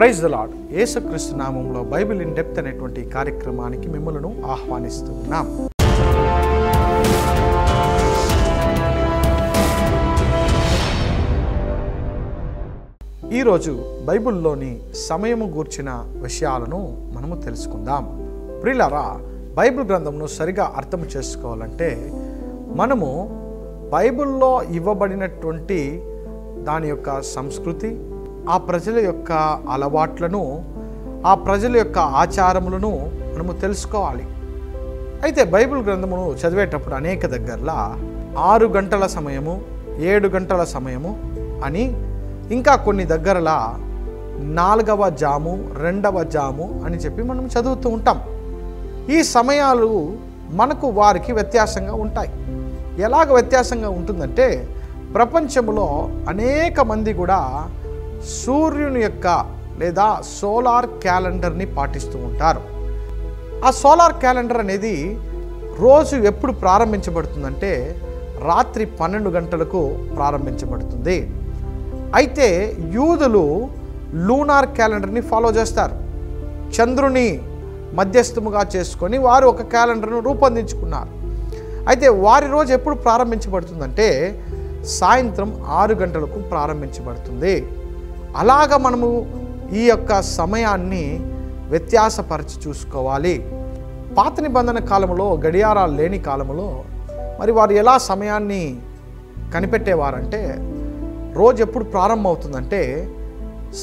Praise the lord. యేసుక్రీస్తు నామములో Bible in depth అనేటువంటి కార్యక్రమానికి మిమ్మల్ని ఆహ్వానిస్తూ ఉన్నాం. ఈరోజు బైబిల్లోని సమయము గూర్చిన విషయాలను మనము తెలుసుకుందాం. ప్రియులారా, బైబిల్ గ్రంథమును సరిగా అర్థం చేసుకోవాలంటే మనము బైబిల్లో ఇవ్వబడినటువంటి దాని యొక్క సంస్కృతి, ఆ ప్రజల యొక్క అలవాట్లను, ఆ ప్రజల యొక్క ఆచారములను మనము తెలుసుకోవాలి. అయితే బైబిల్ గ్రంథమును చదివేటప్పుడు అనేక దగ్గరలా 6 గంటల సమయము, 7 గంటల సమయము అని, ఇంకా కొన్ని దగ్గరలా 4వ జాము, 2వ జాము అని చెప్పి మనం చదువుతూ ఉంటాం. ఈ సమయాలు మనకు వారికి వ్యత్యాసంగా ఉంటాయి. ఎలాగ వ్యత్యాసంగా ఉంటుందంటే, ప్రపంచంలో అనేక మంది కూడా సూర్యుని యొక్క లేదా సోలార్ క్యాలెండర్ని పాటిస్తూ ఉంటారు. ఆ సోలార్ క్యాలెండర్ అనేది రోజు ఎప్పుడు ప్రారంభించబడుతుందంటే రాత్రి 12 గంటలకు ప్రారంభించబడుతుంది. అయితే యూదులు లూనార్ క్యాలెండర్ని ఫాలో చేస్తారు. చంద్రుని మధ్యస్థముగా చేసుకొని వారు ఒక క్యాలెండర్ను రూపొందించుకున్నారు. అయితే వారి రోజు ఎప్పుడు ప్రారంభించబడుతుందంటే సాయంత్రం 6 గంటలకు ప్రారంభించబడుతుంది. అలాగ మనము ఈ యొక్క సమయాన్ని వ్యత్యాసపరిచి చూసుకోవాలి. పాత నిబంధన కాలంలో, గడియారాలు లేని కాలంలో మరి వారు ఎలా సమయాన్ని కనిపెట్టేవారంటే, రోజు ఎప్పుడు ప్రారంభం అవుతుందంటే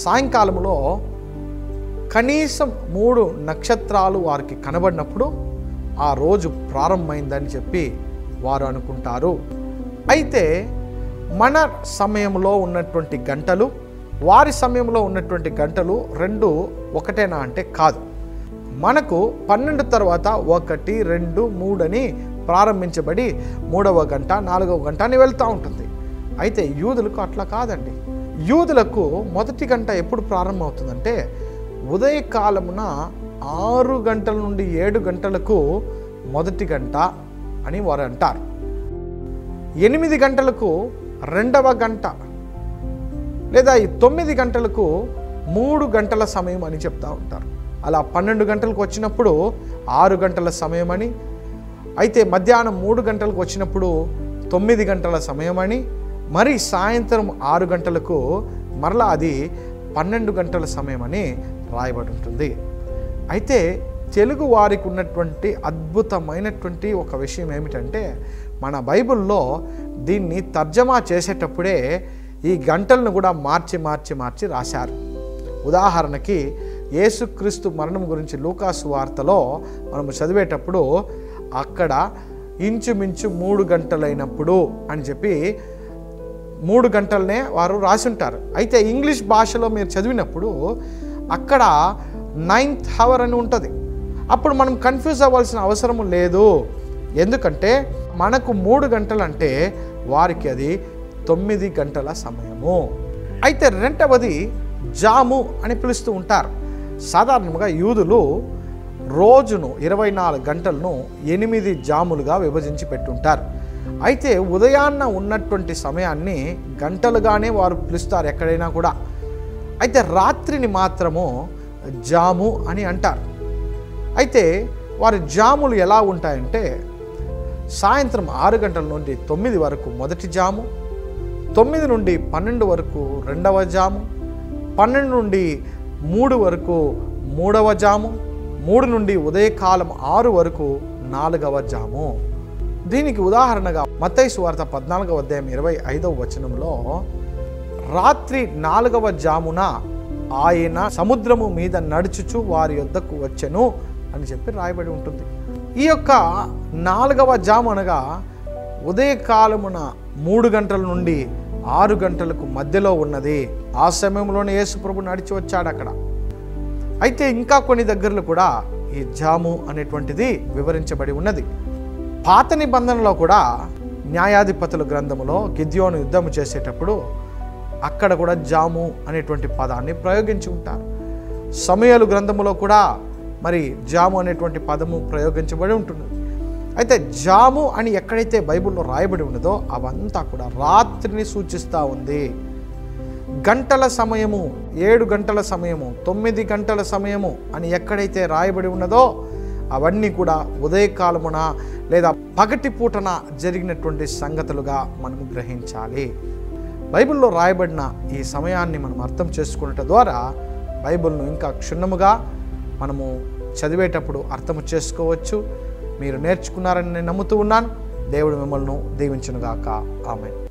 సాయంకాలంలో కనీసం 3 నక్షత్రాలు వారికి కనబడినప్పుడు ఆ రోజు ప్రారంభమైందని చెప్పి వారు అనుకుంటారు. అయితే మన సమయంలో ఉన్నటువంటి గంటలు, వారి సమయంలో ఉన్నటువంటి గంటలు రెండు ఒకటేనా అంటే కాదు. మనకు 12 తర్వాత 1, 2, 3 అని ప్రారంభించబడి 3వ గంట, 4వ గంట అని వెళ్తూ ఉంటుంది. అయితే యూదులకు అట్లా కాదండి. యూదులకు మొదటి గంట ఎప్పుడు ప్రారంభం అవుతుందంటే ఉదయకాలమున 6 గంటల నుండి 7 గంటలకు మొదటి గంట అని వారు అంటారు. 8 గంటలకు 2వ గంట, లేదా 9 గంటలకు 3 గంటల సమయం అని చెప్తూ ఉంటారు. అలా 12 గంటలకు వచ్చినప్పుడు 6 గంటల సమయం అని, అయితే మధ్యాహ్నం 3 గంటలకు వచ్చినప్పుడు 9 గంటల సమయం అని, మరి సాయంత్రం 6 గంటలకు మరలా అది 12 గంటల సమయం అని రాయబడి ఉంటుంది. అయితే తెలుగు వారికి ఉన్నటువంటి అద్భుతమైనటువంటి ఒక విషయం ఏమిటంటే, మన బైబిల్లో దీన్ని తర్జమా చేసేటప్పుడే ఈ గంటలను కూడా మార్చి రాశారు. ఉదాహరణకి యేసుక్రీస్తు మరణం గురించి లూకాసు వార్తలో మనము చదివేటప్పుడు అక్కడ ఇంచుమించు 3 గంటలైనప్పుడు అని చెప్పి 3 గంటలనే వారు రాసి ఉంటారు. అయితే ఇంగ్లీష్ భాషలో మీరు చదివినప్పుడు అక్కడ 9th hour అని ఉంటుంది. అప్పుడు మనం కన్ఫ్యూజ్ అవ్వాల్సిన అవసరం లేదు. ఎందుకంటే మనకు 3 గంటలు అంటే వారికి అది 9 గంటల సమయము. అయితే 2వది జాము అని పిలుస్తూ ఉంటారు. సాధారణంగా యూదులు రోజును 24 గంటలను 8 జాములుగా విభజించి పెట్టుంటారు. అయితే ఉదయాన్న ఉన్నటువంటి సమయాన్ని గంటలుగానే వారు పిలుస్తారు ఎక్కడైనా కూడా. అయితే రాత్రిని మాత్రము జాము అని అంటారు. అయితే వారి జాములు ఎలా ఉంటాయంటే, సాయంత్రం 6 గంటల నుండి 9 వరకు మొదటి జాము, 9 నుండి 12 వరకు 2వ జాము, 12 నుండి 3 వరకు 3వ జాము, 3 నుండి ఉదయకాలం 6 వరకు 4వ జాము. దీనికి ఉదాహరణగా మత్తయి సువార్త 14వ అధ్యాయం 25వ వచనంలో, రాత్రి 4వ జామున ఆయన సముద్రము మీద నడుచుచు వారి యొద్దకు వచ్చెను అని చెప్పి రాయబడి ఉంటుంది. ఈ యొక్క 4వ జాము అనగా ఉదయకాలమున 3 గంటల నుండి 6 గంటలకు మధ్యలో ఉన్నది. ఆ సమయంలోనే యేసు ప్రభు నడిచి వచ్చాడు అక్కడ. అయితే ఇంకా కొన్ని దగ్గరలో కూడా ఈ జాము అనేటువంటిది వివరించబడి ఉన్నది. పాత నిబంధనలో కూడా న్యాయాధిపతుల గ్రంథములో గిద్యోను యుద్ధము చేసేటప్పుడు అక్కడ కూడా జాము అనేటువంటి పదాన్ని ప్రయోగించి ఉంటారు. సమూయేలు గ్రంథములో కూడా మరి జాము అనేటువంటి పదము ప్రయోగించబడి ఉంటుంది. అయితే జాము అని ఎక్కడైతే బైబిల్లో రాయబడి ఉన్నదో అవంతా కూడా రాత్రిని సూచిస్తూ ఉంది. గంటల సమయము, 7 గంటల సమయము, 9 గంటల సమయము అని ఎక్కడైతే రాయబడి ఉన్నదో అవన్నీ కూడా ఉదయకాలమున లేదా పగటి పూటన జరిగినటువంటి సంగతులుగా మనము గ్రహించాలి. బైబిల్లో రాయబడిన ఈ సమయాన్ని మనం అర్థం చేసుకున్నట ద్వారా బైబిల్ను ఇంకా క్షుణ్ణముగా మనము చదివేటప్పుడు అర్థము చేసుకోవచ్చు. మీరు నేర్చుకున్నారని నేను నమ్ముతూ ఉన్నాను. దేవుడు మిమ్మల్ని దీవించునుగాక. ఆమేన్.